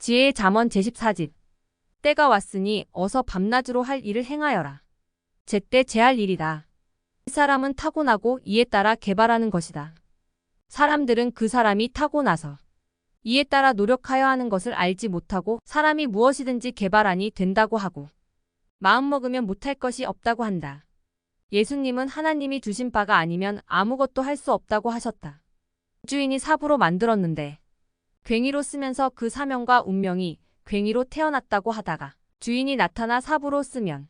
지혜의 잠언 제14집. 때가 왔으니 어서 밤낮으로 할 일을 행하여라. 제때 제할 일이다. 사람은 타고나고 이에 따라 개발하는 것이다. 사람들은 그 사람이 타고나서 이에 따라 노력하여 하는 것을 알지 못하고 사람이 무엇이든지 개발하니 된다고 하고 마음먹으면 못할 것이 없다고 한다. 예수님은 하나님이 주신 바가 아니면 아무것도 할 수 없다고 하셨다. 주인이 삽으로 만들었는데 괭이로 쓰면서 그 사명과 운명이 괭이로 태어났다고 하다가 주인이 나타나 삽으로 쓰면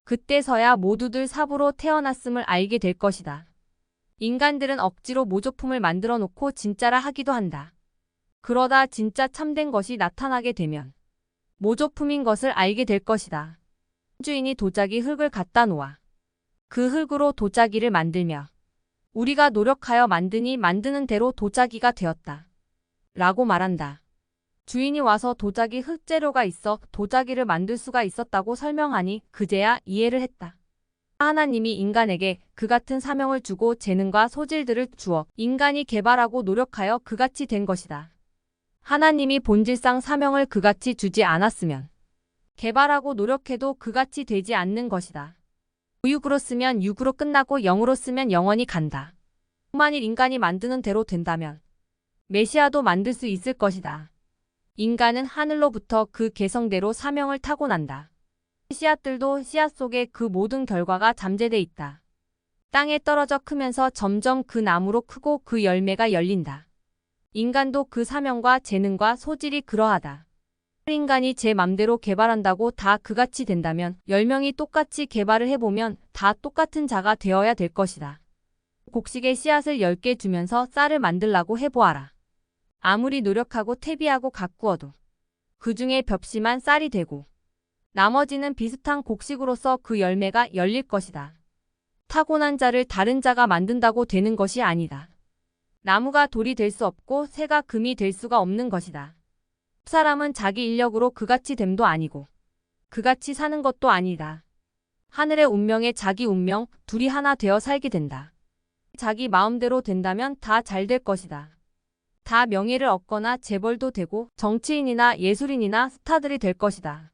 그때서야 모두들 삽으로 태어났음을 알게 될 것이다. 인간들은 억지로 모조품을 만들어 놓고 진짜라 하기도 한다. 그러다 진짜 참된 것이 나타나게 되면 모조품인 것을 알게 될 것이다. 주인이 도자기 흙을 갖다 놓아 그 흙으로 도자기를 만들며 우리가 노력하여 만드니 만드는 대로 도자기가 되었다. 라고 말한다. 주인이 와서 도자기 흙재료가 있어 도자기를 만들 수가 있었다고 설명하니 그제야 이해를 했다. 하나님이 인간에게 그 같은 사명을 주고 재능과 소질들을 주어 인간이 개발하고 노력하여 그같이 된 것이다. 하나님이 본질상 사명을 그같이 주지 않았으면 개발하고 노력해도 그같이 되지 않는 것이다. 육으로 쓰면 육으로 끝나고 영으로 쓰면 영원히 간다. 만일 인간이 만드는 대로 된다면 메시아도 만들 수 있을 것이다. 인간은 하늘로부터 그 개성대로 사명을 타고난다. 씨앗들도 씨앗 속에 그 모든 결과가 잠재돼 있다. 땅에 떨어져 크면서 점점 그 나무로 크고 그 열매가 열린다. 인간도 그 사명과 재능과 소질이 그러하다. 인간이 제 맘대로 개발한다고 다 그같이 된다면 10명이 똑같이 개발을 해보면 다 똑같은 자가 되어야 될 것이다. 곡식에 씨앗을 10개 주면서 쌀을 만들라고 해보아라. 아무리 노력하고 퇴비하고 가꾸어도 그 중에 벽심한 쌀이 되고 나머지는 비슷한 곡식으로서 그 열매가 열릴 것이다. 타고난 자를 다른 자가 만든다고 되는 것이 아니다. 나무가 돌이 될 수 없고 새가 금이 될 수가 없는 것이다. 사람은 자기 인력으로 그같이 됨도 아니고 그같이 사는 것도 아니다. 하늘의 운명에 자기 운명 둘이 하나 되어 살게 된다. 자기 마음대로 된다면 다 잘 될 것이다. 다 명예를 얻거나 재벌도 되고 정치인이나 예술인이나 스타들이 될 것이다.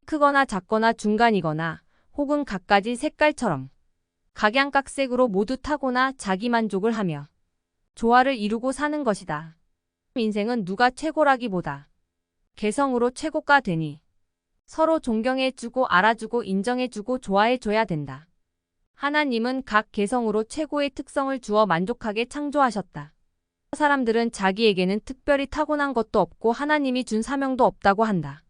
크거나 작거나 중간이거나 혹은 갖가지 색깔처럼 각양각색으로 모두 타고나 자기만족을 하며 조화를 이루고 사는 것이다. 인생은 누가 최고라기보다 개성으로 최고가 되니 서로 존경해주고 알아주고 인정해주고 좋아해줘야 된다. 하나님은 각 개성으로 최고의 특성을 주어 만족하게 창조하셨다. 사람들은 자기에게는 특별히 타고난 것도 없고 하나님이 준 사명도 없다고 한다.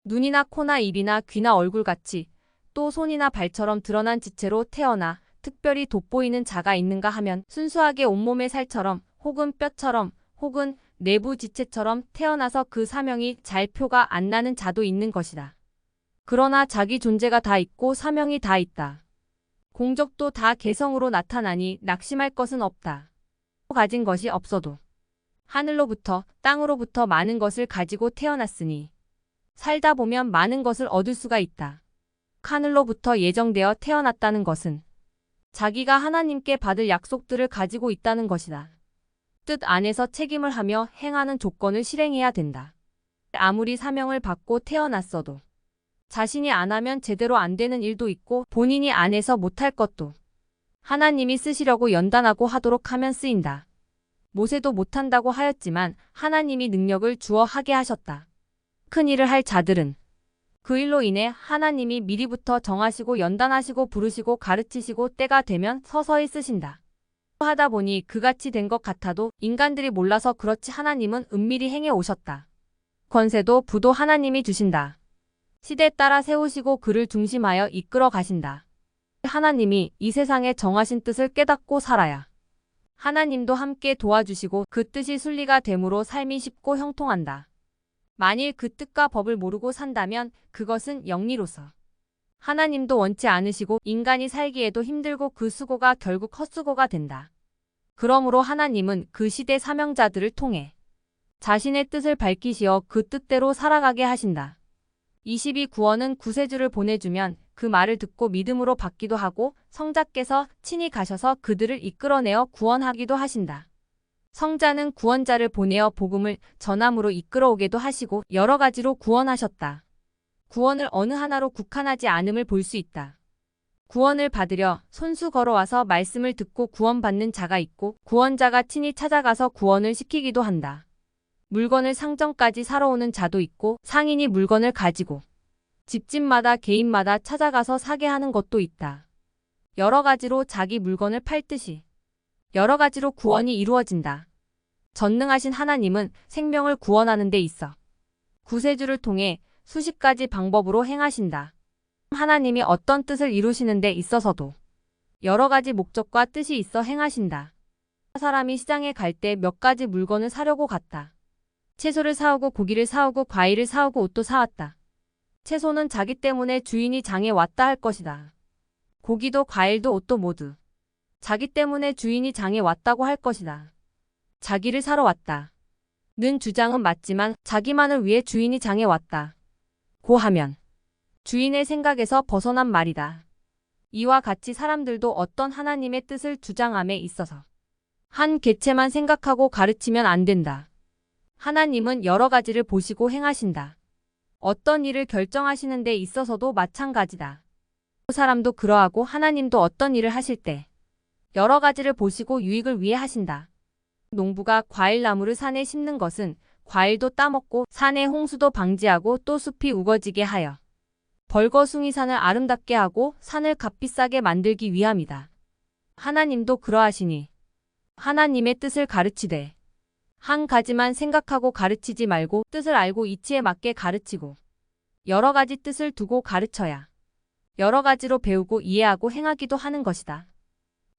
눈이나 코나 입이나 귀나 얼굴같이 또 손이나 발처럼 드러난 지체로 태어나 특별히 돋보이는 자가 있는가 하면 순수하게 온몸의 살처럼 혹은 뼈처럼 혹은 내부 지체처럼 태어나서 그 사명이 잘 표가 안 나는 자도 있는 것이다. 그러나 자기 존재가 다 있고 사명이 다 있다. 공적도 다 개성으로 나타나니 낙심할 것은 없다. 가진 것이 없어도 하늘로부터 땅으로부터 많은 것을 가지고 태어났으니 살다 보면 많은 것을 얻을 수가 있다. 하늘로부터 예정되어 태어났다는 것은 자기가 하나님께 받을 약속들을 가지고 있다는 것이다. 뜻 안에서 책임을 하며 행하는 조건을 실행해야 된다. 아무리 사명을 받고 태어났어도 자신이 안 하면 제대로 안 되는 일도 있고 본인이 안 해서 못할 것도 하나님이 쓰시려고 연단하고 하도록 하면 쓰인다. 모세도 못한다고 하였지만 하나님이 능력을 주어 하게 하셨다. 큰 일을 할 자들은 그 일로 인해 하나님이 미리부터 정하시고 연단하시고 부르시고 가르치시고 때가 되면 서서히 쓰신다. 하다 보니 그같이 된 것 같아도 인간들이 몰라서 그렇지 하나님은 은밀히 행해 오셨다. 권세도 부도 하나님이 주신다. 시대에 따라 세우시고 그를 중심하여 이끌어 가신다. 하나님이 이 세상에 정하신 뜻을 깨닫고 살아야 하나님도 함께 도와주시고 그 뜻이 순리가 되므로 삶이 쉽고 형통한다. 만일 그 뜻과 법을 모르고 산다면 그것은 영리로서 하나님도 원치 않으시고 인간이 살기에도 힘들고 그 수고가 결국 헛수고가 된다. 그러므로 하나님은 그 시대 사명자들을 통해 자신의 뜻을 밝히시어 그 뜻대로 살아가게 하신다. 22구원은 구세주를 보내주면 그 말을 듣고 믿음으로 받기도 하고 성자께서 친히 가셔서 그들을 이끌어내어 구원하기도 하신다. 성자는 구원자를 보내어 복음을 전함으로 이끌어오게도 하시고 여러 가지로 구원하셨다. 구원을 어느 하나로 국한하지 않음을 볼 수 있다. 구원을 받으려 손수 걸어와서 말씀을 듣고 구원받는 자가 있고 구원자가 친히 찾아가서 구원을 시키기도 한다. 물건을 상점까지 사러 오는 자도 있고 상인이 물건을 가지고 집집마다 개인마다 찾아가서 사게 하는 것도 있다. 여러 가지로 자기 물건을 팔듯이 여러 가지로 구원이 이루어진다. 전능하신 하나님은 생명을 구원하는 데 있어 구세주를 통해 수십 가지 방법으로 행하신다. 하나님이 어떤 뜻을 이루시는 데 있어서도 여러 가지 목적과 뜻이 있어 행하신다. 사람이 시장에 갈 때 몇 가지 물건을 사려고 갔다. 채소를 사오고 고기를 사오고 과일을 사오고 옷도 사왔다. 채소는 자기 때문에 주인이 장에 왔다 할 것이다. 고기도 과일도 옷도 모두 자기 때문에 주인이 장에 왔다고 할 것이다. 자기를 사러 왔다. 는 주장은 맞지만 자기만을 위해 주인이 장에 왔다. 고 하면 주인의 생각에서 벗어난 말이다. 이와 같이 사람들도 어떤 하나님의 뜻을 주장함에 있어서 한 개체만 생각하고 가르치면 안 된다. 하나님은 여러 가지를 보시고 행하신다. 어떤 일을 결정하시는 데 있어서도 마찬가지다. 사람도 그러하고 하나님도 어떤 일을 하실 때 여러 가지를 보시고 유익을 위해 하신다. 농부가 과일나무를 산에 심는 것은 과일도 따먹고 산의 홍수도 방지하고 또 숲이 우거지게 하여 벌거숭이 산을 아름답게 하고 산을 값비싸게 만들기 위함이다. 하나님도 그러하시니 하나님의 뜻을 가르치되 한 가지만 생각하고 가르치지 말고 뜻을 알고 이치에 맞게 가르치고 여러 가지 뜻을 두고 가르쳐야 여러 가지로 배우고 이해하고 행하기도 하는 것이다.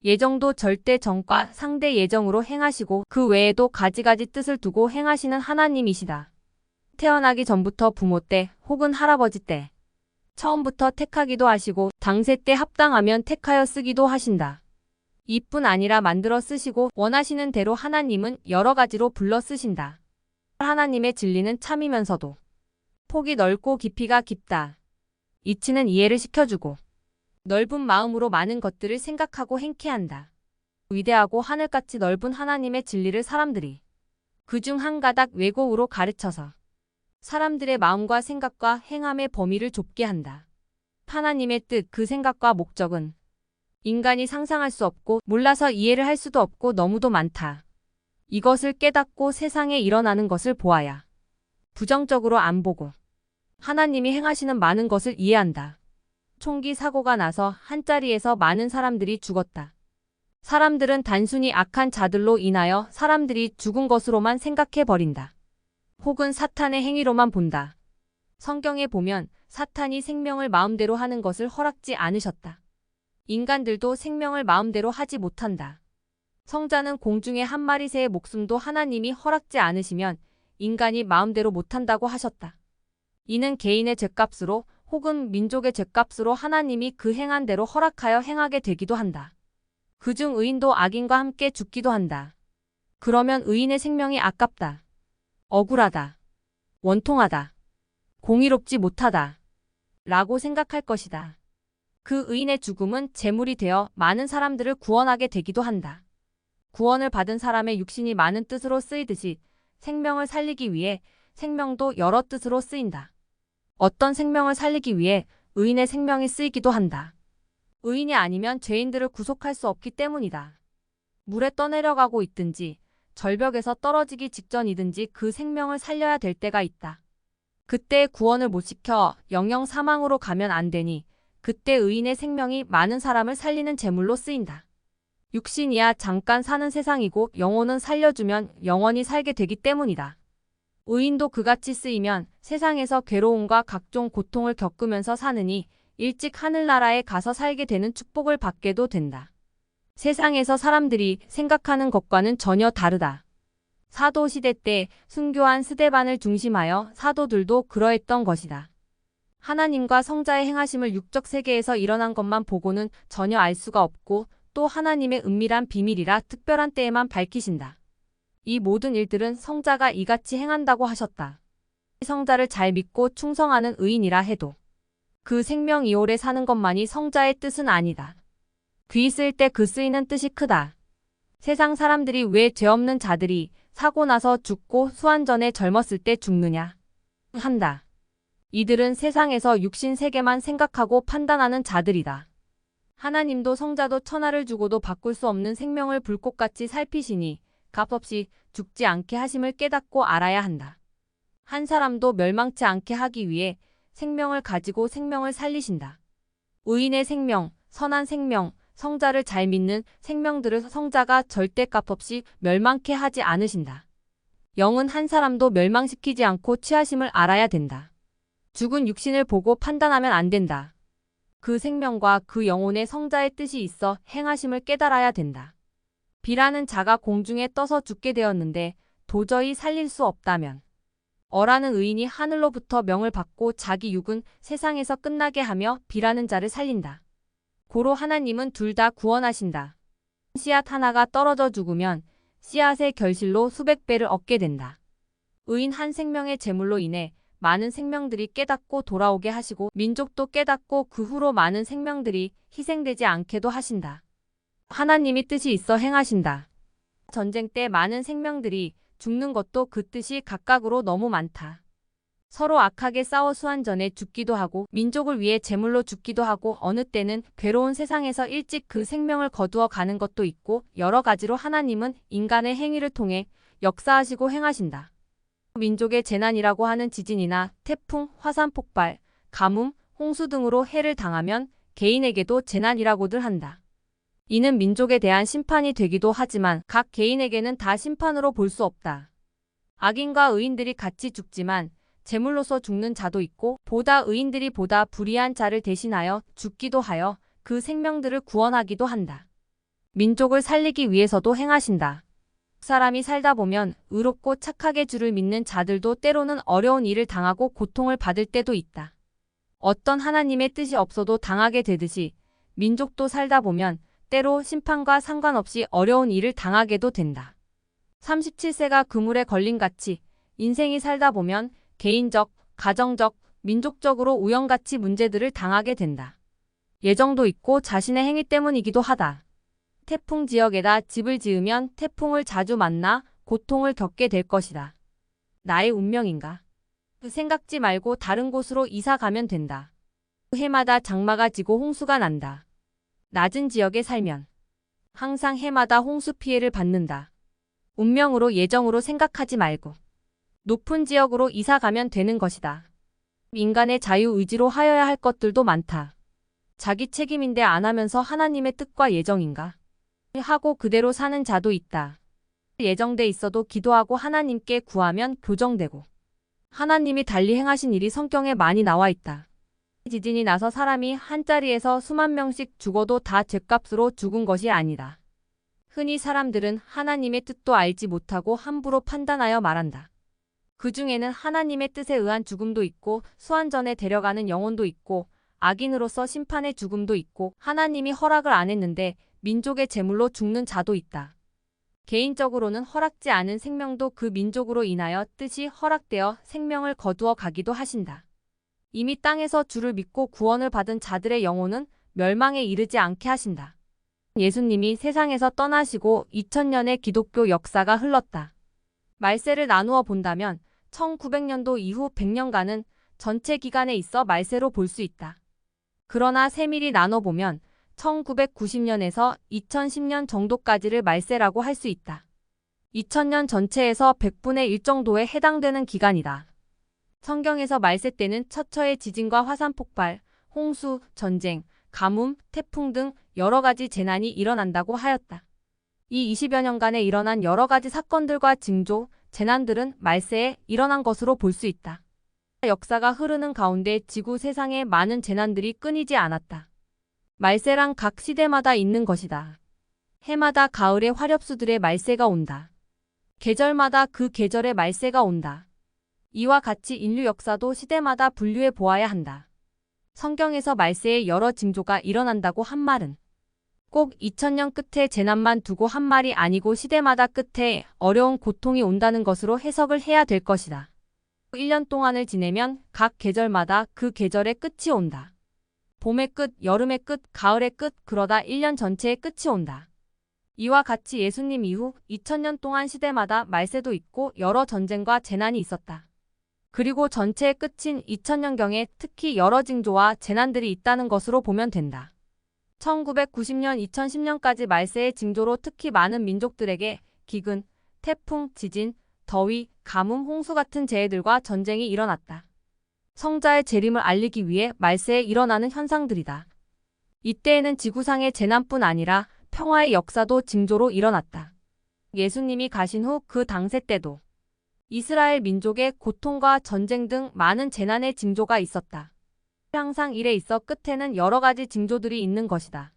예정도 절대 정과 상대 예정으로 행하시고 그 외에도 가지가지 뜻을 두고 행하시는 하나님이시다. 태어나기 전부터 부모 때 혹은 할아버지 때 처음부터 택하기도 하시고 당세 때 합당하면 택하여 쓰기도 하신다. 이뿐 아니라 만들어 쓰시고 원하시는 대로 하나님은 여러 가지로 불러 쓰신다. 하나님의 진리는 참이면서도 폭이 넓고 깊이가 깊다. 이치는 이해를 시켜주고 넓은 마음으로 많은 것들을 생각하고 행케 한다. 위대하고 하늘같이 넓은 하나님의 진리를 사람들이 그중 한 가닥 왜곡으로 가르쳐서 사람들의 마음과 생각과 행함의 범위를 좁게 한다. 하나님의 뜻, 그 생각과 목적은 인간이 상상할 수 없고 몰라서 이해를 할 수도 없고 너무도 많다. 이것을 깨닫고 세상에 일어나는 것을 보아야 부정적으로 안 보고 하나님이 행하시는 많은 것을 이해한다. 총기 사고가 나서 한자리에서 많은 사람들이 죽었다. 사람들은 단순히 악한 자들로 인하여 사람들이 죽은 것으로만 생각해버린다. 혹은 사탄의 행위로만 본다. 성경에 보면 사탄이 생명을 마음대로 하는 것을 허락지 않으셨다. 인간들도 생명을 마음대로 하지 못한다. 성자는 공중의 한 마리 새의 목숨도 하나님이 허락지 않으시면 인간이 마음대로 못한다고 하셨다. 이는 개인의 죗값으로 혹은 민족의 죗값으로 하나님이 그 행한 대로 허락하여 행하게 되기도 한다. 그중 의인도 악인과 함께 죽기도 한다. 그러면 의인의 생명이 아깝다. 억울하다. 원통하다. 공의롭지 못하다. 라고 생각할 것이다. 그 의인의 죽음은 제물이 되어 많은 사람들을 구원하게 되기도 한다. 구원을 받은 사람의 육신이 많은 뜻으로 쓰이듯이 생명을 살리기 위해 생명도 여러 뜻으로 쓰인다. 어떤 생명을 살리기 위해 의인의 생명이 쓰이기도 한다. 의인이 아니면 죄인들을 구속할 수 없기 때문이다. 물에 떠내려가고 있든지 절벽에서 떨어지기 직전이든지 그 생명을 살려야 될 때가 있다. 그때 구원을 못 시켜 영영 사망으로 가면 안 되니 그때 의인의 생명이 많은 사람을 살리는 제물로 쓰인다. 육신이야 잠깐 사는 세상이고 영혼은 살려주면 영원히 살게 되기 때문이다. 의인도 그같이 쓰이면 세상에서 괴로움과 각종 고통을 겪으면서 사느니 일찍 하늘나라에 가서 살게 되는 축복을 받게도 된다. 세상에서 사람들이 생각하는 것과는 전혀 다르다. 사도시대 때 순교한 스데반을 중심하여 사도들도 그러했던 것이다. 하나님과 성자의 행하심을 육적 세계에서 일어난 것만 보고는 전혀 알 수가 없고 또 하나님의 은밀한 비밀이라 특별한 때에만 밝히신다. 이 모든 일들은 성자가 이같이 행한다고 하셨다. 성자를 잘 믿고 충성하는 의인이라 해도 그 생명이 오래 사는 것만이 성자의 뜻은 아니다. 귀 쓸 때 그 쓰이는 뜻이 크다. 세상 사람들이 왜 죄 없는 자들이 사고 나서 죽고 수환 전에 젊었을 때 죽느냐 한다. 이들은 세상에서 육신 세계만 생각하고 판단하는 자들이다. 하나님도 성자도 천하를 주고도 바꿀 수 없는 생명을 불꽃같이 살피시니 값없이 죽지 않게 하심을 깨닫고 알아야 한다. 한 사람도 멸망치 않게 하기 위해 생명을 가지고 생명을 살리신다. 의인의 생명, 선한 생명, 성자를 잘 믿는 생명들을 성자가 절대 값없이 멸망케 하지 않으신다. 영은 한 사람도 멸망시키지 않고 취하심을 알아야 된다. 죽은 육신을 보고 판단하면 안 된다. 그 생명과 그 영혼의 성자의 뜻이 있어 행하심을 깨달아야 된다. 비라는 자가 공중에 떠서 죽게 되었는데 도저히 살릴 수 없다면 어라는 의인이 하늘로부터 명을 받고 자기 육은 세상에서 끝나게 하며 비라는 자를 살린다. 고로 하나님은 둘 다 구원하신다. 씨앗 하나가 떨어져 죽으면 씨앗의 결실로 수백 배를 얻게 된다. 의인 한 생명의 제물로 인해 많은 생명들이 깨닫고 돌아오게 하시고 민족도 깨닫고 그 후로 많은 생명들이 희생되지 않게도 하신다. 하나님이 뜻이 있어 행하신다. 전쟁 때 많은 생명들이 죽는 것도 그 뜻이 각각으로 너무 많다. 서로 악하게 싸워 수환 전에 죽기도 하고 민족을 위해 제물로 죽기도 하고 어느 때는 괴로운 세상에서 일찍 그 생명을 거두어 가는 것도 있고 여러 가지로 하나님은 인간의 행위를 통해 역사하시고 행하신다. 민족의 재난이라고 하는 지진이나 태풍, 화산 폭발, 가뭄, 홍수 등으로 해를 당하면 개인에게도 재난이라고들 한다. 이는 민족에 대한 심판이 되기도 하지만 각 개인에게는 다 심판으로 볼 수 없다. 악인과 의인들이 같이 죽지만 제물로서 죽는 자도 있고 보다 의인들이 보다 불의한 자를 대신하여 죽기도 하여 그 생명들을 구원하기도 한다. 민족을 살리기 위해서도 행하신다. 사람이 살다 보면 의롭고 착하게 주를 믿는 자들도 때로는 어려운 일을 당하고 고통을 받을 때도 있다. 어떤 하나님의 뜻이 없어도 당하게 되듯이 민족도 살다 보면 때로 심판과 상관없이 어려운 일을 당하게도 된다. 37세가 그물에 걸린 같이 인생이 살다 보면 개인적, 가정적, 민족적으로 우연같이 문제들을 당하게 된다. 예정도 있고 자신의 행위 때문이기도 하다. 태풍 지역에다 집을 지으면 태풍을 자주 만나 고통을 겪게 될 것이다. 나의 운명인가? 생각지 말고 다른 곳으로 이사 가면 된다. 해마다 장마가 지고 홍수가 난다. 낮은 지역에 살면 항상 해마다 홍수 피해를 받는다. 운명으로 예정으로 생각하지 말고 높은 지역으로 이사 가면 되는 것이다. 인간의 자유의지로 하여야 할 것들도 많다. 자기 책임인데 안 하면서 하나님의 뜻과 예정인가? 하고 그대로 사는 자도 있다. 예정돼 있어도 기도하고 하나님께 구하면 교정되고 하나님이 달리 행하신 일이 성경에 많이 나와 있다. 지진이 나서 사람이 한 자리에서 수만 명씩 죽어도 다 죗값으로 죽은 것이 아니다. 흔히 사람들은 하나님의 뜻도 알지 못하고 함부로 판단하여 말한다. 그 중에는 하나님의 뜻에 의한 죽음도 있고 수환전에 데려가는 영혼도 있고 악인으로서 심판의 죽음도 있고 하나님이 허락을 안 했는데 민족의 제물로 죽는 자도 있다. 개인적으로는 허락지 않은 생명도 그 민족으로 인하여 뜻이 허락되어 생명을 거두어 가기도 하신다. 이미 땅에서 주를 믿고 구원을 받은 자들의 영혼은 멸망에 이르지 않게 하신다. 예수님이 세상에서 떠나시고 2000년의 기독교 역사가 흘렀다. 말세를 나누어 본다면 1900년도 이후 100년간은 전체 기간에 있어 말세로 볼 수 있다. 그러나 세밀히 나눠보면 1990년에서 2010년 정도까지를 말세라고 할 수 있다. 2000년 전체에서 100분의 1 정도에 해당되는 기간이다. 성경에서 말세 때는 처처의 지진과 화산 폭발, 홍수, 전쟁, 가뭄, 태풍 등 여러 가지 재난이 일어난다고 하였다. 이 20여 년간에 일어난 여러 가지 사건들과 징조, 재난들은 말세에 일어난 것으로 볼 수 있다. 역사가 흐르는 가운데 지구 세상에 많은 재난들이 끊이지 않았다. 말세란 각 시대마다 있는 것이다. 해마다 가을에 화렵수들의 말세가 온다. 계절마다 그 계절의 말세가 온다. 이와 같이 인류 역사도 시대마다 분류해 보아야 한다. 성경에서 말세에 여러 징조가 일어난다고 한 말은 꼭 2000년 끝에 재난만 두고 한 말이 아니고 시대마다 끝에 어려운 고통이 온다는 것으로 해석을 해야 될 것이다. 1년 동안을 지내면 각 계절마다 그 계절의 끝이 온다. 봄의 끝, 여름의 끝, 가을의 끝, 그러다 1년 전체의 끝이 온다. 이와 같이 예수님 이후 2000년 동안 시대마다 말세도 있고 여러 전쟁과 재난이 있었다. 그리고 전체의 끝인 2000년경에 특히 여러 징조와 재난들이 있다는 것으로 보면 된다. 1990년, 2010년까지 말세의 징조로 특히 많은 민족들에게 기근, 태풍, 지진, 더위, 가뭄, 홍수 같은 재해들과 전쟁이 일어났다. 성자의 재림을 알리기 위해 말세에 일어나는 현상들이다. 이때에는 지구상의 재난뿐 아니라 평화의 역사도 징조로 일어났다. 예수님이 가신 후 그 당세 때도 이스라엘 민족의 고통과 전쟁 등 많은 재난의 징조가 있었다. 항상 일에 있어 끝에는 여러 가지 징조들이 있는 것이다.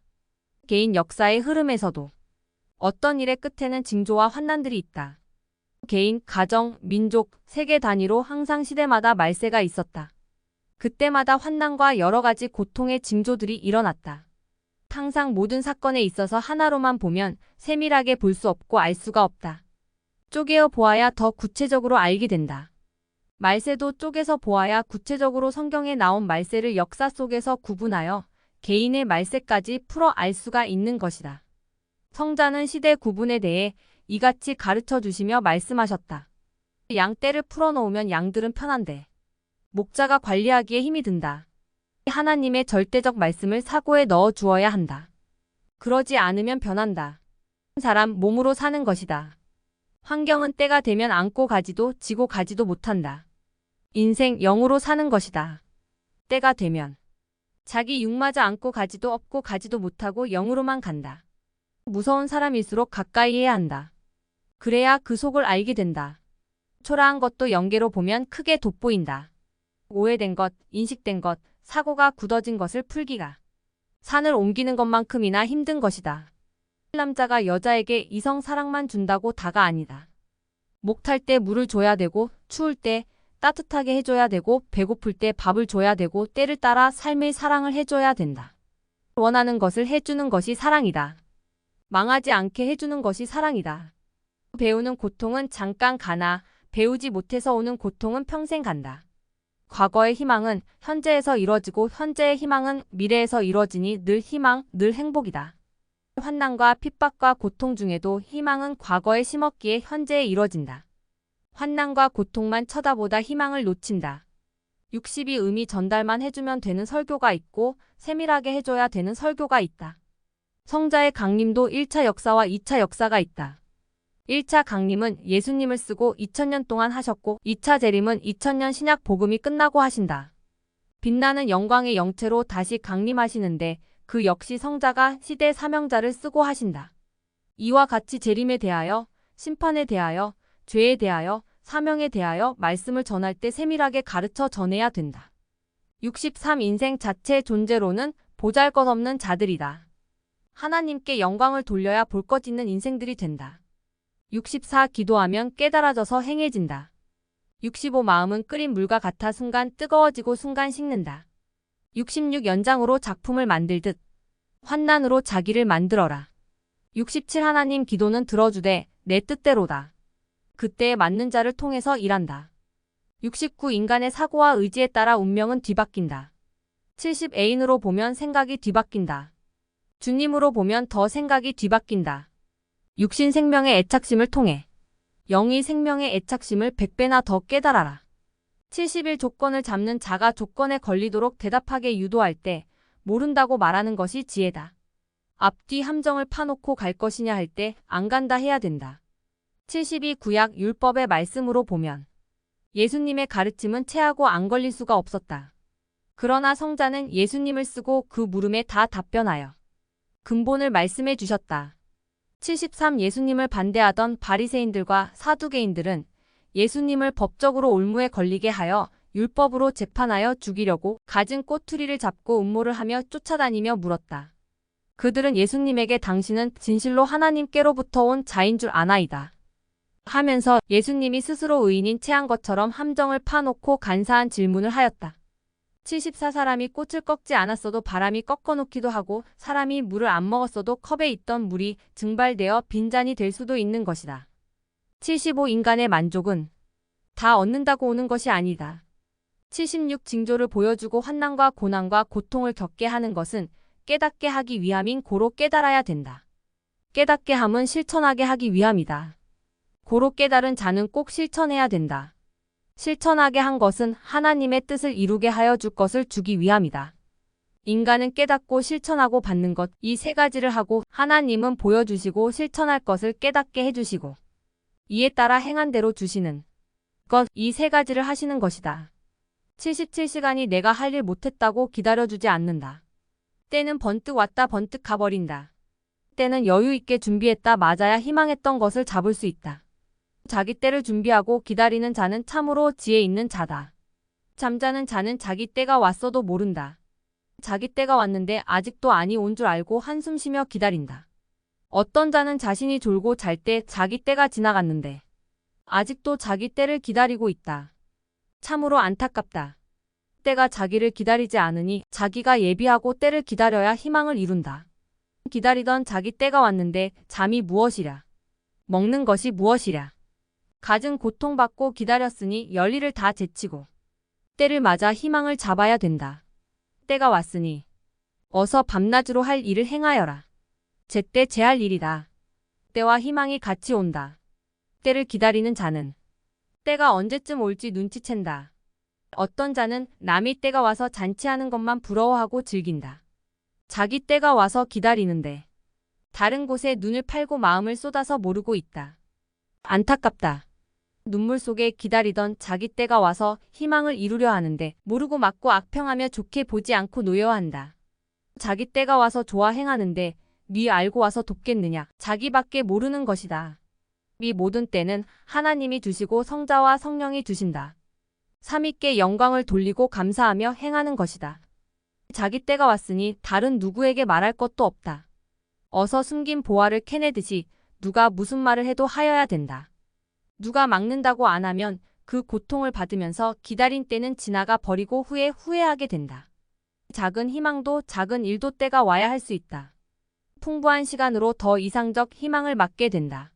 개인 역사의 흐름에서도 어떤 일의 끝에는 징조와 환난들이 있다. 개인, 가정, 민족, 세계 단위로 항상 시대마다 말세가 있었다. 그때마다 환난과 여러 가지 고통의 징조들이 일어났다. 항상 모든 사건에 있어서 하나로만 보면 세밀하게 볼 수 없고 알 수가 없다. 쪼개어 보아야 더 구체적으로 알게 된다. 말세도 쪼개서 보아야 구체적으로 성경에 나온 말세를 역사 속에서 구분하여 개인의 말세까지 풀어 알 수가 있는 것이다. 성자는 시대 구분에 대해 이같이 가르쳐 주시며 말씀하셨다. 양떼를 풀어놓으면 양들은 편한데 목자가 관리하기에 힘이 든다. 하나님의 절대적 말씀을 사고에 넣어 주어야 한다. 그러지 않으면 변한다. 사람 몸으로 사는 것이다. 환경은 때가 되면 안고 가지도 지고 가지도 못한다. 인생 영으로 사는 것이다. 때가 되면 자기 육마저 안고 가지도 업고 가지도 못하고 영으로만 간다. 무서운 사람일수록 가까이 해야 한다. 그래야 그 속을 알게 된다. 초라한 것도 영계로 보면 크게 돋보인다. 오해된 것, 인식된 것, 사고가 굳어진 것을 풀기가 산을 옮기는 것만큼이나 힘든 것이다. 남자가 여자에게 이성 사랑만 준다고 다가 아니다. 목탈 때 물을 줘야 되고, 추울 때 따뜻하게 해줘야 되고, 배고플 때 밥을 줘야 되고, 때를 따라 삶의 사랑을 해줘야 된다. 원하는 것을 해주는 것이 사랑이다. 망하지 않게 해주는 것이 사랑이다. 배우는 고통은 잠깐 가나 배우지 못해서 오는 고통은 평생 간다. 과거의 희망은 현재에서 이뤄지고 현재의 희망은 미래에서 이뤄지니 늘 희망, 늘 행복이다. 환난과 핍박과 고통 중에도 희망은 과거에 심었기에 현재에 이뤄진다. 환난과 고통만 쳐다보다 희망을 놓친다. 60이 의미 전달만 해주면 되는 설교가 있고 세밀하게 해줘야 되는 설교가 있다. 성자의 강림도 1차 역사와 2차 역사가 있다. 1차 강림은 예수님을 쓰고 2000년 동안 하셨고 2차 재림은 2000년 신약 복음이 끝나고 하신다. 빛나는 영광의 영체로 다시 강림하시는데 그 역시 성자가 시대 사명자를 쓰고 하신다. 이와 같이 재림에 대하여, 심판에 대하여, 죄에 대하여, 사명에 대하여 말씀을 전할 때 세밀하게 가르쳐 전해야 된다. 63 인생 자체의 존재로는 보잘것없는 자들이다. 하나님께 영광을 돌려야 볼 것 있는 인생들이 된다. 64 기도하면 깨달아져서 행해진다. 65 마음은 끓인 물과 같아 순간 뜨거워지고 순간 식는다. 66 연장으로 작품을 만들듯 환난으로 자기를 만들어라. 67 하나님 기도는 들어주되 내 뜻대로다. 그때에 맞는 자를 통해서 일한다. 69 인간의 사고와 의지에 따라 운명은 뒤바뀐다. 70 애인으로 보면 생각이 뒤바뀐다. 주님으로 보면 더 생각이 뒤바뀐다. 육신 생명의 애착심을 통해 영이 생명의 애착심을 100배나 더 깨달아라. 70일 조건을 잡는 자가 조건에 걸리도록 대답하게 유도할 때 모른다고 말하는 것이 지혜다. 앞뒤 함정을 파놓고 갈 것이냐 할 때 안 간다 해야 된다. 72 구약 율법의 말씀으로 보면 예수님의 가르침은 체하고 안 걸릴 수가 없었다. 그러나 성자는 예수님을 쓰고 그 물음에 다 답변하여 근본을 말씀해 주셨다. 73 예수님을 반대하던 바리새인들과 사두개인들은 예수님을 법적으로 올무에 걸리게 하여 율법으로 재판하여 죽이려고 갖은 꼬투리를 잡고 음모를 하며 쫓아다니며 물었다. 그들은 예수님에게 당신은 진실로 하나님께로부터 온 자인 줄 아나이다 하면서 예수님이 스스로 의인인 체한 것처럼 함정을 파놓고 간사한 질문을 하였다. 74 사람이 꽃을 꺾지 않았어도 바람이 꺾어놓기도 하고 사람이 물을 안 먹었어도 컵에 있던 물이 증발되어 빈잔이 될 수도 있는 것이다. 75 인간의 만족은 다 얻는다고 오는 것이 아니다. 76 징조를 보여주고 환난과 고난과 고통을 겪게 하는 것은 깨닫게 하기 위함인 고로 깨달아야 된다. 깨닫게 함은 실천하게 하기 위함이다. 고로 깨달은 자는 꼭 실천해야 된다. 실천하게 한 것은 하나님의 뜻을 이루게 하여 줄 것을 주기 위함이다. 인간은 깨닫고 실천하고 받는 것, 이 세 가지를 하고 하나님은 보여주시고 실천할 것을 깨닫게 해주시고 이에 따라 행한 대로 주시는 것, 이 세 가지를 하시는 것이다. 77시간이 내가 할 일 못했다고 기다려주지 않는다. 때는 번뜩 왔다 번뜩 가버린다. 때는 여유 있게 준비했다 맞아야 희망했던 것을 잡을 수 있다. 자기 때를 준비하고 기다리는 자는 참으로 지혜 있는 자다. 잠자는 자는 자기 때가 왔어도 모른다. 자기 때가 왔는데 아직도 아니 온 줄 알고 한숨 쉬며 기다린다. 어떤 자는 자신이 졸고 잘 때 자기 때가 지나갔는데 아직도 자기 때를 기다리고 있다. 참으로 안타깝다. 때가 자기를 기다리지 않으니 자기가 예비하고 때를 기다려야 희망을 이룬다. 기다리던 자기 때가 왔는데 잠이 무엇이랴? 먹는 것이 무엇이랴? 갖은 고통받고 기다렸으니 열일을 다 제치고 때를 맞아 희망을 잡아야 된다. 때가 왔으니 어서 밤낮으로 할 일을 행하여라. 제때 제할 일이다. 때와 희망이 같이 온다. 때를 기다리는 자는 때가 언제쯤 올지 눈치챈다. 어떤 자는 남의 때가 와서 잔치하는 것만 부러워하고 즐긴다. 자기 때가 와서 기다리는데 다른 곳에 눈을 팔고 마음을 쏟아서 모르고 있다. 안타깝다. 눈물 속에 기다리던 자기 때가 와서 희망을 이루려 하는데 모르고 맞고 악평하며 좋게 보지 않고 노여워한다. 자기 때가 와서 좋아 행하는데 네 알고 와서 돕겠느냐? 자기밖에 모르는 것이다. 이 모든 때는 하나님이 주시고 성자와 성령이 주신다. 삼위께 영광을 돌리고 감사하며 행하는 것이다. 자기 때가 왔으니 다른 누구에게 말할 것도 없다. 어서 숨긴 보화를 캐내듯이 누가 무슨 말을 해도 하여야 된다. 누가 막는다고 안 하면 그 고통을 받으면서 기다린 때는 지나가 버리고 후에 후회하게 된다. 작은 희망도 작은 일도 때가 와야 할 수 있다. 풍부한 시간으로 더 이상적 희망을 맞게 된다.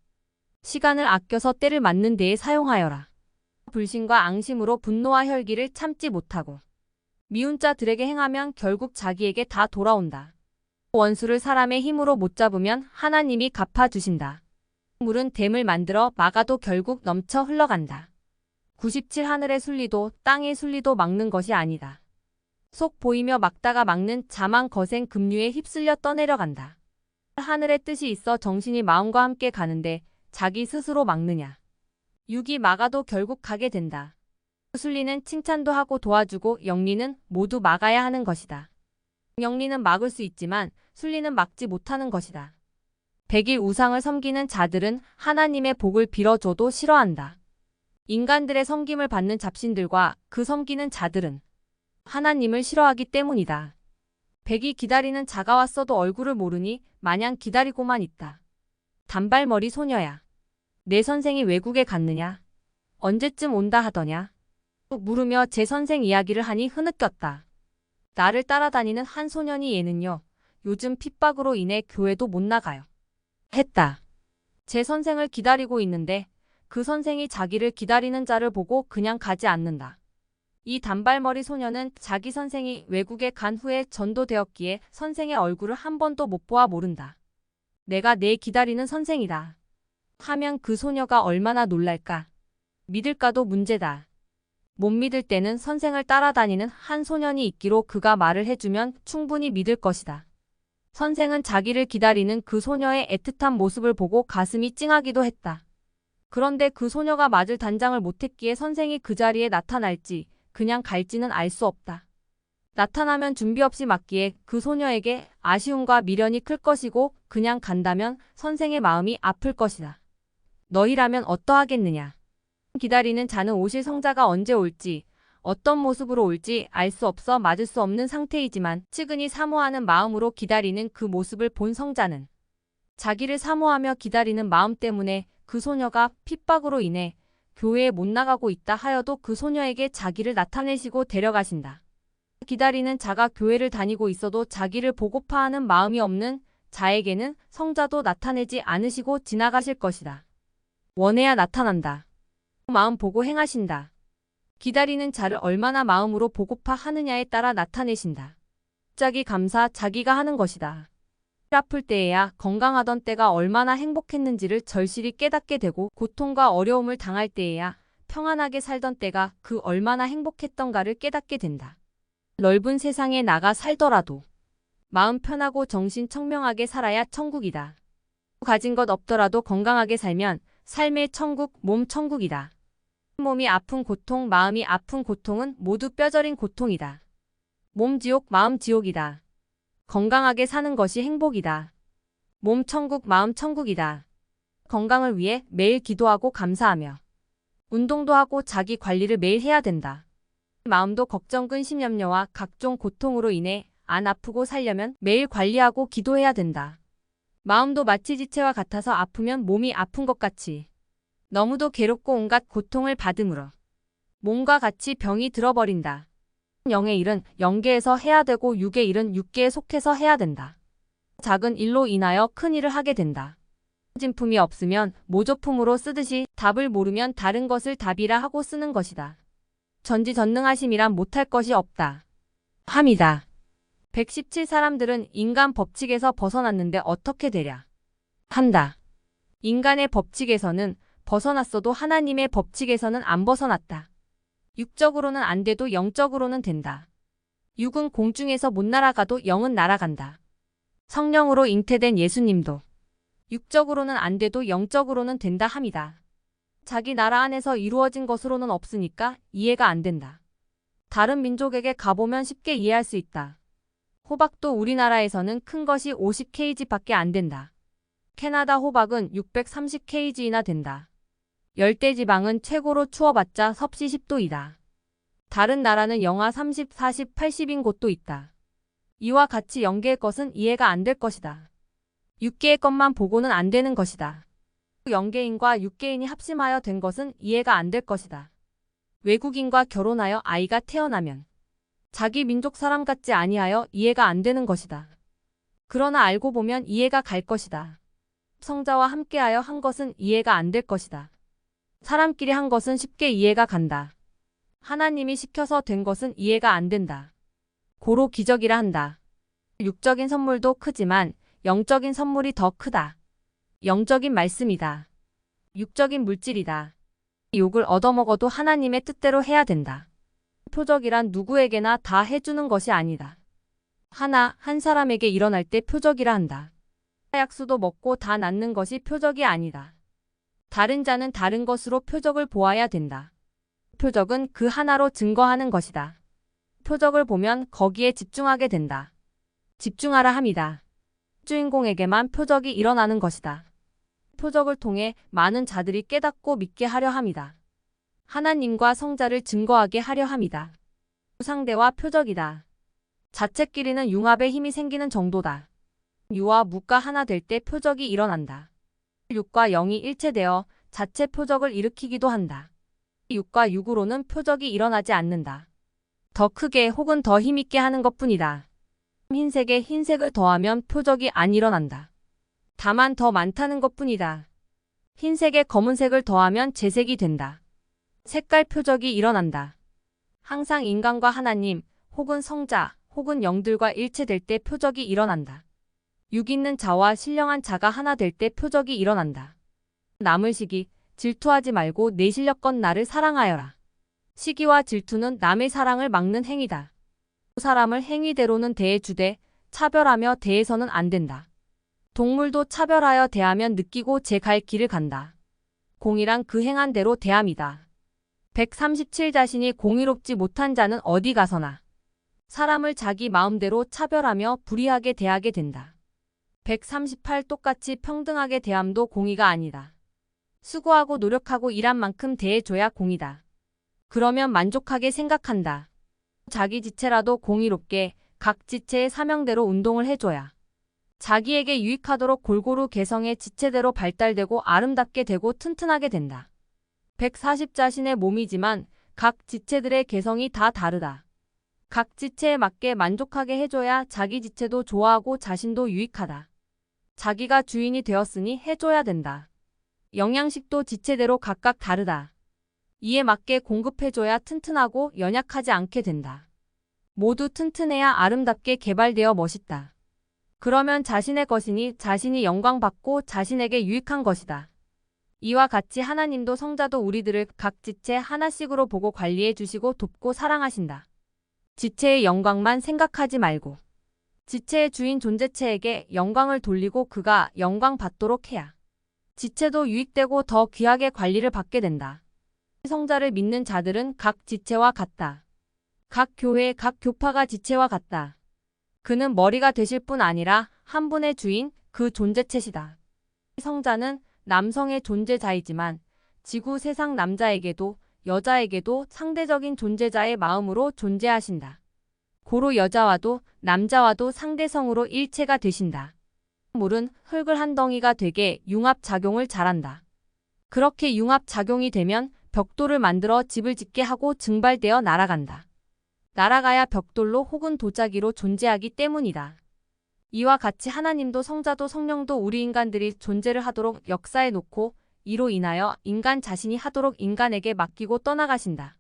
시간을 아껴서 때를 맞는 데에 사용하여라. 불신과 앙심으로 분노와 혈기를 참지 못하고 미운 자들에게 행하면 결국 자기에게 다 돌아온다. 원수를 사람의 힘으로 못 잡으면 하나님이 갚아주신다. 물은 댐을 만들어 막아도 결국 넘쳐 흘러간다. 97 하늘의 순리도 땅의 순리도 막는 것이 아니다. 속 보이며 막다가 막는 자만 거센 급류에 휩쓸려 떠내려간다. 하늘의 뜻이 있어 정신이 마음과 함께 가는데 자기 스스로 막느냐. 육이 막아도 결국 가게 된다. 순리는 칭찬도 하고 도와주고 영리는 모두 막아야 하는 것이다. 영리는 막을 수 있지만 순리는 막지 못하는 것이다. 백일 우상을 섬기는 자들은 하나님의 복을 빌어줘도 싫어한다. 인간들의 섬김을 받는 잡신들과 그 섬기는 자들은 하나님을 싫어하기 때문이다. 백이 기다리는 자가 왔어도 얼굴을 모르니 마냥 기다리고만 있다. 단발머리 소녀야. 내 선생이 외국에 갔느냐? 언제쯤 온다 하더냐? 물으며 제 선생 이야기를 하니 흐느꼈다. 나를 따라다니는 한 소년이 얘는요. 요즘 핍박으로 인해 교회도 못 나가요. 했다. 제 선생을 기다리고 있는데 그 선생이 자기를 기다리는 자를 보고 그냥 가지 않는다. 이 단발머리 소녀는 자기 선생이 외국에 간 후에 전도되었기에 선생의 얼굴을 한 번도 못 보아 모른다. 내가 내 기다리는 선생이다. 하면 그 소녀가 얼마나 놀랄까. 믿을까도 문제다. 못 믿을 때는 선생을 따라다니는 한 소년이 있기로 그가 말을 해주면 충분히 믿을 것이다. 선생은 자기를 기다리는 그 소녀의 애틋한 모습을 보고 가슴이 찡하기도 했다. 그런데 그 소녀가 맞을 단장을 못했기에 선생이 그 자리에 나타날지 그냥 갈지는 알 수 없다. 나타나면 준비 없이 맞기에 그 소녀에게 아쉬움과 미련이 클 것이고 그냥 간다면 선생의 마음이 아플 것이다. 너희라면 어떠하겠느냐. 기다리는 자는 오실 성자가 언제 올지 어떤 모습으로 올지 알 수 없어 맞을 수 없는 상태이지만 측은히 사모하는 마음으로 기다리는 그 모습을 본 성자는 자기를 사모하며 기다리는 마음 때문에 그 소녀가 핍박으로 인해 교회에 못 나가고 있다 하여도 그 소녀에게 자기를 나타내시고 데려가신다. 기다리는 자가 교회를 다니고 있어도 자기를 보고파하는 마음이 없는 자에게는 성자도 나타내지 않으시고 지나가실 것이다. 원해야 나타난다. 마음 보고 행하신다. 기다리는 자를 얼마나 마음으로 보고파 하느냐에 따라 나타내신다. 갑자기 감사 자기가 하는 것이다. 아플 때에야 건강하던 때가 얼마나 행복했는지를 절실히 깨닫게 되고 고통과 어려움을 당할 때에야 평안하게 살던 때가 그 얼마나 행복했던가를 깨닫게 된다. 넓은 세상에 나가 살더라도 마음 편하고 정신 청명하게 살아야 천국이다. 가진 것 없더라도 건강하게 살면 삶의 천국, 몸 천국이다. 몸이 아픈 고통, 마음이 아픈 고통은 모두 뼈저린 고통이다. 몸 지옥, 마음 지옥이다. 건강하게 사는 것이 행복이다. 몸 천국, 마음 천국이다. 건강을 위해 매일 기도하고 감사하며 운동도 하고 자기 관리를 매일 해야 된다. 마음도 걱정, 근심, 염려와 각종 고통으로 인해 안 아프고 살려면 매일 관리하고 기도해야 된다. 마음도 마치 지체와 같아서 아프면 몸이 아픈 것 같이 너무도 괴롭고 온갖 고통을 받음으로 몸과 같이 병이 들어버린다. 영의 일은 영계에서 해야 되고 육의 일은 육계에 속해서 해야 된다. 작은 일로 인하여 큰 일을 하게 된다. 진품이 없으면 모조품으로 쓰듯이 답을 모르면 다른 것을 답이라 하고 쓰는 것이다. 전지전능하심이란 못할 것이 없다. 함이다. 117 사람들은 인간 법칙에서 벗어났는데 어떻게 되랴? 한다. 인간의 법칙에서는 벗어났어도 하나님의 법칙에서는 안 벗어났다. 육적으로는 안 돼도 영적으로는 된다. 육은 공중에서 못 날아가도 영은 날아간다. 성령으로 잉태된 예수님도 육적으로는 안 돼도 영적으로는 된다 함이다. 자기 나라 안에서 이루어진 것으로는 없으니까 이해가 안 된다. 다른 민족에게 가보면 쉽게 이해할 수 있다. 호박도 우리나라에서는 큰 것이 50kg밖에 안 된다. 캐나다 호박은 630kg나 된다. 열대지방은 최고로 추워봤자 섭씨 10도이다. 다른 나라는 영하 30, 40, 80인 곳도 있다. 이와 같이 영계의 것은 이해가 안 될 것이다. 육계의 것만 보고는 안 되는 것이다. 영계인과 육계인이 합심하여 된 것은 이해가 안 될 것이다. 외국인과 결혼하여 아이가 태어나면 자기 민족 사람 같지 아니하여 이해가 안 되는 것이다. 그러나 알고 보면 이해가 갈 것이다. 성자와 함께하여 한 것은 이해가 안 될 것이다. 사람끼리 한 것은 쉽게 이해가 간다. 하나님이 시켜서 된 것은 이해가 안 된다. 고로 기적이라 한다. 육적인 선물도 크지만 영적인 선물이 더 크다. 영적인 말씀이다. 육적인 물질이다. 욕을 얻어먹어도 하나님의 뜻대로 해야 된다. 표적이란 누구에게나 다 해주는 것이 아니다. 한 사람에게 일어날 때 표적이라 한다. 약수도 먹고 다 낫는 것이 표적이 아니다. 다른 자는 다른 것으로 표적을 보아야 된다. 표적은 그 하나로 증거하는 것이다. 표적을 보면 거기에 집중하게 된다. 집중하라 함이다. 주인공에게만 표적이 일어나는 것이다. 표적을 통해 많은 자들이 깨닫고 믿게 하려 함이다. 하나님과 성자를 증거하게 하려 함이다. 상대와 표적이다. 자체끼리는 융합의 힘이 생기는 정도다. 유와 무가 하나 될 때 표적이 일어난다. 육과 영이 일체되어 자체 표적을 일으키기도 한다. 육과 육으로는 표적이 일어나지 않는다. 더 크게 혹은 더 힘있게 하는 것뿐이다. 흰색에 흰색을 더하면 표적이 안 일어난다. 다만 더 많다는 것뿐이다. 흰색에 검은색을 더하면 재색이 된다. 색깔 표적이 일어난다. 항상 인간과 하나님, 혹은 성자, 혹은 영들과 일체될 때 표적이 일어난다. 육 있는 자와 신령한 자가 하나 될 때 표적이 일어난다. 남을 시기, 질투하지 말고 내 실력껏 나를 사랑하여라. 시기와 질투는 남의 사랑을 막는 행위다. 사람을 행위대로는 대해주되 차별하며 대해서는 안 된다. 동물도 차별하여 대하면 느끼고 제 갈 길을 간다. 공의랑 그 행한 대로 대함이다. 137 자신이 공의롭지 못한 자는 어디 가서나 사람을 자기 마음대로 차별하며 불의하게 대하게 된다. 138 똑같이 평등하게 대함도 공의가 아니다. 수고하고 노력하고 일한 만큼 대해줘야 공이다. 그러면 만족하게 생각한다. 자기 지체라도 공의롭게 각 지체의 사명대로 운동을 해줘야 자기에게 유익하도록 골고루 개성의 지체대로 발달되고 아름답게 되고 튼튼하게 된다. 140 자신의 몸이지만 각 지체들의 개성이 다 다르다. 각 지체에 맞게 만족하게 해줘야 자기 지체도 좋아하고 자신도 유익하다. 자기가 주인이 되었으니 해줘야 된다. 영양식도 지체대로 각각 다르다. 이에 맞게 공급해줘야 튼튼하고 연약하지 않게 된다. 모두 튼튼해야 아름답게 개발되어 멋있다. 그러면 자신의 것이니 자신이 영광받고 자신에게 유익한 것이다. 이와 같이 하나님도 성자도 우리들을 각 지체 하나씩으로 보고 관리해 주시고 돕고 사랑하신다. 지체의 영광만 생각하지 말고 지체의 주인 존재체에게 영광을 돌리고 그가 영광 받도록 해야 지체도 유익되고 더 귀하게 관리를 받게 된다. 성자를 믿는 자들은 각 지체와 같다. 각 교회, 각 교파가 지체와 같다. 그는 머리가 되실 뿐 아니라 한 분의 주인, 그 존재체시다. 성자는 남성의 존재자이지만 지구 세상 남자에게도 여자에게도 상대적인 존재자의 마음으로 존재하신다. 고로 여자와도 남자와도 상대성으로 일체가 되신다. 물은 흙을 한 덩이가 되게 융합작용을 잘한다. 그렇게 융합작용이 되면 벽돌을 만들어 집을 짓게 하고 증발되어 날아간다. 날아가야 벽돌로 혹은 도자기로 존재하기 때문이다. 이와 같이 하나님도 성자도 성령도 우리 인간들이 존재를 하도록 역사해 놓고 이로 인하여 인간 자신이 하도록 인간에게 맡기고 떠나가신다.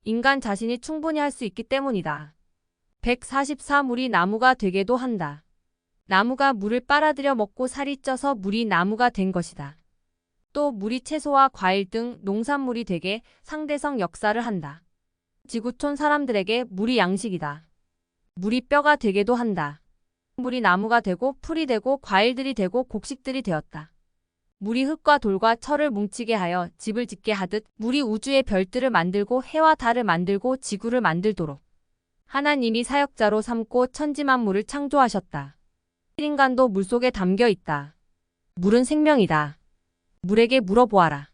인간 자신이 충분히 할 수 있기 때문이다. 144 물이 나무가 되게도 한다. 나무가 물을 빨아들여 먹고 살이 쪄서 물이 나무가 된 것이다. 또 물이 채소와 과일 등 농산물이 되게 상대성 역사를 한다. 지구촌 사람들에게 물이 양식이다. 물이 뼈가 되게도 한다. 물이 나무가 되고 풀이 되고 과일들이 되고 곡식들이 되었다. 물이 흙과 돌과 철을 뭉치게 하여 집을 짓게 하듯 물이 우주의 별들을 만들고 해와 달을 만들고 지구를 만들도록 하나님이 사역자로 삼고 천지만물을 창조하셨다. 인간도 물속에 담겨 있다. 물은 생명이다. 물에게 물어보아라.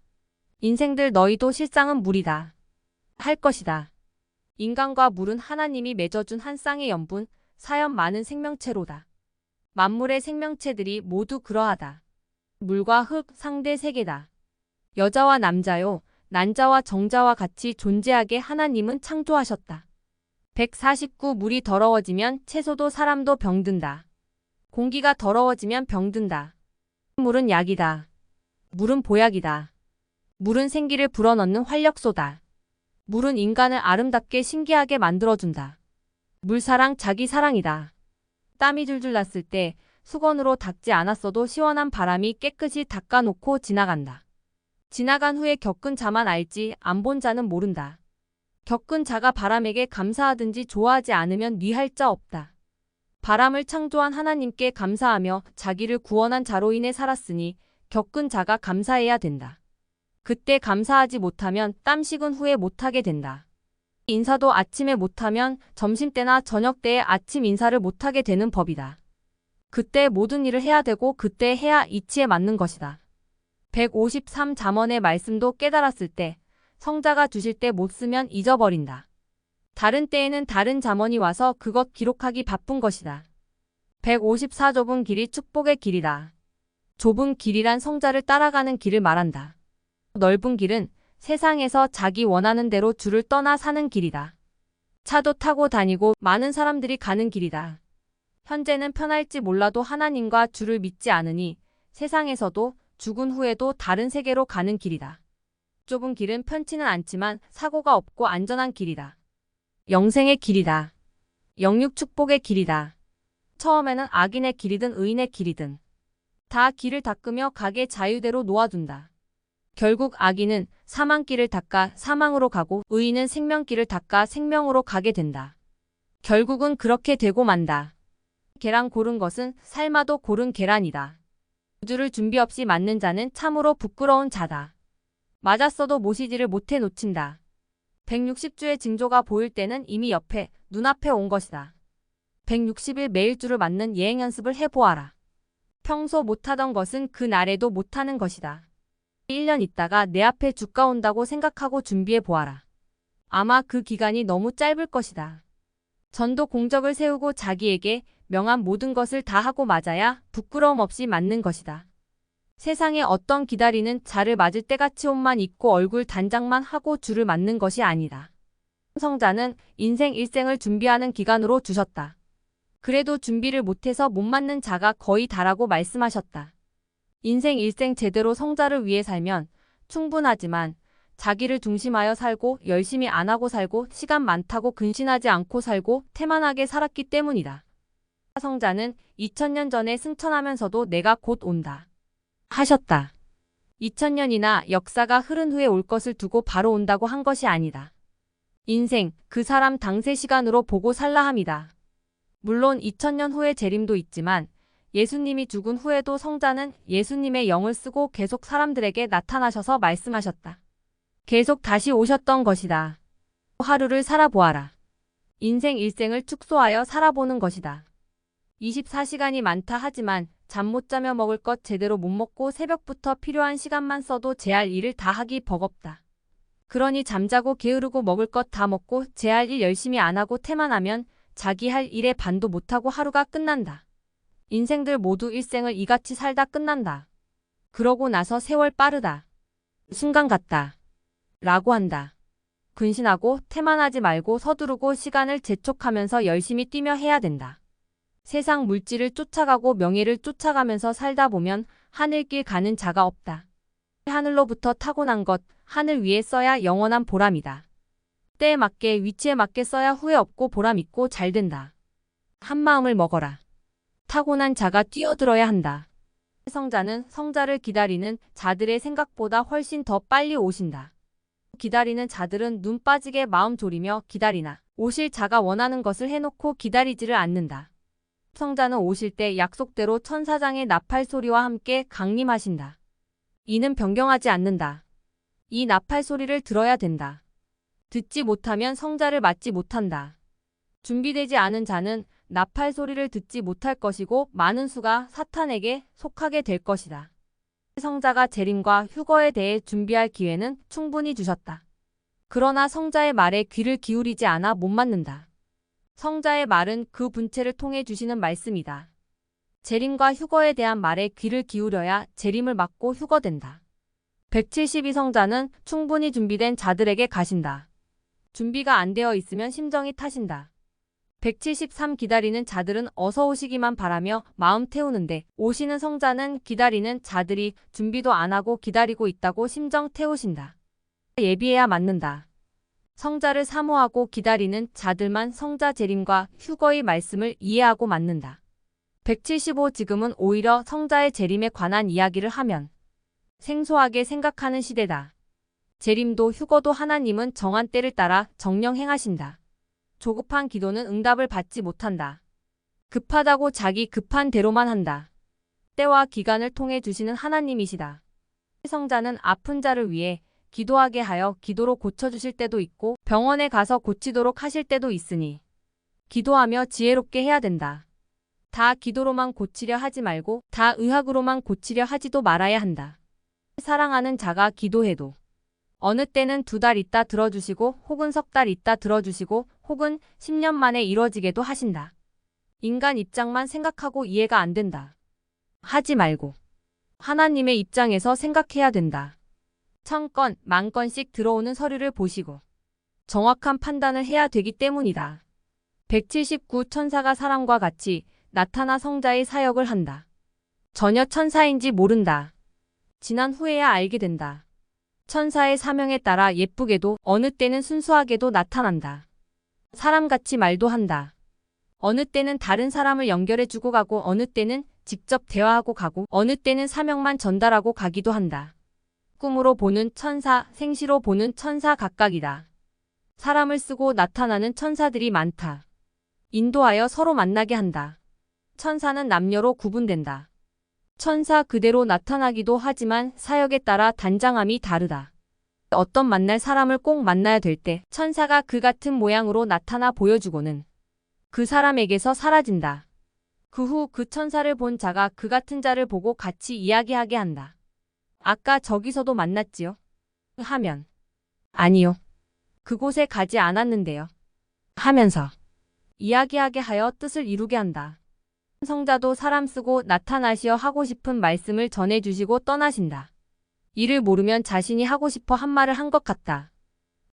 인생들 너희도 실상은 물이다. 할 것이다. 인간과 물은 하나님이 맺어준 한 쌍의 연분, 사연 많은 생명체로다. 만물의 생명체들이 모두 그러하다. 물과 흙 상대 세계다. 여자와 남자요, 난자와 정자와 같이 존재하게 하나님은 창조하셨다. 149 물이 더러워지면 채소도 사람도 병든다. 공기가 더러워지면 병든다. 물은 약이다. 물은 보약이다. 물은 생기를 불어넣는 활력소다. 물은 인간을 아름답게 신기하게 만들어준다. 물사랑 자기 사랑이다. 땀이 줄줄 났을 때 수건으로 닦지 않았어도 시원한 바람이 깨끗이 닦아놓고 지나간다. 지나간 후에 겪은 자만 알지 안 본 자는 모른다. 겪은 자가 바람에게 감사하든지 좋아하지 않으면 뉘할 자 없다. 바람을 창조한 하나님께 감사하며 자기를 구원한 자로 인해 살았으니 겪은 자가 감사해야 된다. 그때 감사하지 못하면 땀 식은 후에 못하게 된다. 인사도 아침에 못하면 점심때나 저녁때에 아침 인사를 못하게 되는 법이다. 그때 모든 일을 해야 되고 그때 해야 이치에 맞는 것이다. 153 잠언의 말씀도 깨달았을 때 성자가 주실 때 못 쓰면 잊어버린다. 다른 때에는 다른 잠언이 와서 그것 기록하기 바쁜 것이다. 154 좁은 길이 축복의 길이다. 좁은 길이란 성자를 따라가는 길을 말한다. 넓은 길은 세상에서 자기 원하는 대로 줄을 떠나 사는 길이다. 차도 타고 다니고 많은 사람들이 가는 길이다. 현재는 편할지 몰라도 하나님과 주를 믿지 않으니 세상에서도 죽은 후에도 다른 세계로 가는 길이다. 좁은 길은 편치는 않지만 사고가 없고 안전한 길이다. 영생의 길이다. 영육 축복의 길이다. 처음에는 악인의 길이든 의인의 길이든 다 길을 닦으며 각의 자유대로 놓아둔다. 결국 악인은 사망길을 닦아 사망으로 가고 의인은 생명길을 닦아 생명으로 가게 된다. 결국은 그렇게 되고 만다. 계란 고른 것은 삶아도 고른 계란이다. 우주를 준비 없이 맞는 자는 참으로 부끄러운 자다. 맞았어도 모시지를 못해 놓친다. 160주의 징조가 보일 때는 이미 옆에, 눈앞에 온 것이다. 160일 매일 주를 맞는 예행 연습을 해보아라. 평소 못하던 것은 그 날에도 못하는 것이다. 1년 있다가 내 앞에 주가 온다고 생각하고 준비해 보아라. 아마 그 기간이 너무 짧을 것이다. 전도 공적을 세우고 자기에게 명한 모든 것을 다 하고 맞아야 부끄러움 없이 맞는 것이다. 세상에 어떤 기다리는 자를 맞을 때같이 옷만 입고 얼굴 단장만 하고 주를 맞는 것이 아니다. 성자는 인생 일생을 준비하는 기간으로 주셨다. 그래도 준비를 못해서 못 맞는 자가 거의 다라고 말씀하셨다. 인생 일생 제대로 성자를 위해 살면 충분하지만 자기를 중심하여 살고 열심히 안 하고 살고 시간 많다고 근신하지 않고 살고 태만하게 살았기 때문이다. 성자는 2000년 전에 승천하면서도 내가 곧 온다 하셨다. 2000년이나 역사가 흐른 후에 올 것을 두고 바로 온다고 한 것이 아니다. 인생, 그 사람 당세 시간으로 보고 살라 함이다. 물론 2000년 후에 재림도 있지만 예수님이 죽은 후에도 성자는 예수님의 영을 쓰고 계속 사람들에게 나타나셔서 말씀하셨다. 계속 다시 오셨던 것이다. 하루를 살아보아라. 인생 일생을 축소하여 살아보는 것이다. 24시간이 많다 하지만 잠 못 자며 먹을 것 제대로 못 먹고 새벽부터 필요한 시간만 써도 제할 일을 다 하기 버겁다. 그러니 잠자고 게으르고 먹을 것 다 먹고 제할 일 열심히 안 하고 태만하면 자기 할 일의 반도 못하고 하루가 끝난다. 인생들 모두 일생을 이같이 살다 끝난다. 그러고 나서 세월 빠르다. 순간 같다. 라고 한다. 근신하고 태만하지 말고 서두르고 시간을 재촉하면서 열심히 뛰며 해야 된다. 세상 물질을 쫓아가고 명예를 쫓아가면서 살다 보면 하늘길 가는 자가 없다. 하늘로부터 타고난 것, 하늘 위에 써야 영원한 보람이다. 때에 맞게 위치에 맞게 써야 후회 없고 보람 있고 잘 된다. 한 마음을 먹어라. 타고난 자가 뛰어들어야 한다. 성자는 성자를 기다리는 자들의 생각보다 훨씬 더 빨리 오신다. 기다리는 자들은 눈 빠지게 마음 졸이며 기다리나 오실 자가 원하는 것을 해놓고 기다리지를 않는다. 성자는 오실 때 약속대로 천사장의 나팔 소리와 함께 강림하신다. 이는 변경하지 않는다. 이 나팔 소리를 들어야 된다. 듣지 못하면 성자를 맞지 못한다. 준비되지 않은 자는 나팔 소리를 듣지 못할 것이고 많은 수가 사탄에게 속하게 될 것이다. 성자가 재림과 휴거에 대해 준비할 기회는 충분히 주셨다. 그러나 성자의 말에 귀를 기울이지 않아 못 맞는다. 성자의 말은 그 분체를 통해 주시는 말씀이다. 재림과 휴거에 대한 말에 귀를 기울여야 재림을 맞고 휴거된다. 172성자는 충분히 준비된 자들에게 가신다. 준비가 안 되어 있으면 심정이 타신다. 173 기다리는 자들은 어서 오시기만 바라며 마음 태우는데 오시는 성자는 기다리는 자들이 준비도 안 하고 기다리고 있다고 심정 태우신다. 예비해야 맞는다. 성자를 사모하고 기다리는 자들만 성자 재림과 휴거의 말씀을 이해하고 맞는다. 175 지금은 오히려 성자의 재림에 관한 이야기를 하면 생소하게 생각하는 시대다. 재림도 휴거도 하나님은 정한 때를 따라 정령 행하신다. 조급한 기도는 응답을 받지 못한다. 급하다고 자기 급한 대로만 한다. 때와 기간을 통해 주시는 하나님이시다. 성자는 아픈 자를 위해 기도하게 하여 기도로 고쳐주실 때도 있고 병원에 가서 고치도록 하실 때도 있으니 기도하며 지혜롭게 해야 된다. 다 기도로만 고치려 하지 말고 다 의학으로만 고치려 하지도 말아야 한다. 사랑하는 자가 기도해도 어느 때는 2달 있다 들어주시고 혹은 석 달 있다 들어주시고 혹은 10년 만에 이뤄지게도 하신다. 인간 입장만 생각하고 이해가 안 된다. 하지 말고 하나님의 입장에서 생각해야 된다. 1000건, 10,000건씩 들어오는 서류를 보시고 정확한 판단을 해야 되기 때문이다. 179 천사가 사람과 같이 나타나 성자의 사역을 한다. 전혀 천사인지 모른다. 지난 후에야 알게 된다. 천사의 사명에 따라 예쁘게도 어느 때는 순수하게도 나타난다. 사람같이 말도 한다. 어느 때는 다른 사람을 연결해주고 가고 어느 때는 직접 대화하고 가고 어느 때는 사명만 전달하고 가기도 한다. 꿈으로 보는 천사, 생시로 보는 천사 각각이다. 사람을 쓰고 나타나는 천사들이 많다. 인도하여 서로 만나게 한다. 천사는 남녀로 구분된다. 천사 그대로 나타나기도 하지만 사역에 따라 단장함이 다르다. 어떤 만날 사람을 꼭 만나야 될 때 천사가 그 같은 모양으로 나타나 보여주고는 그 사람에게서 사라진다. 그 후 그 천사를 본 자가 그 같은 자를 보고 같이 이야기하게 한다. 아까 저기서도 만났지요? 하면 아니요. 그곳에 가지 않았는데요. 하면서 이야기하게 하여 뜻을 이루게 한다. 성자도 사람 쓰고 나타나시어 하고 싶은 말씀을 전해주시고 떠나신다. 이를 모르면 자신이 하고 싶어 한 말을 한 것 같다.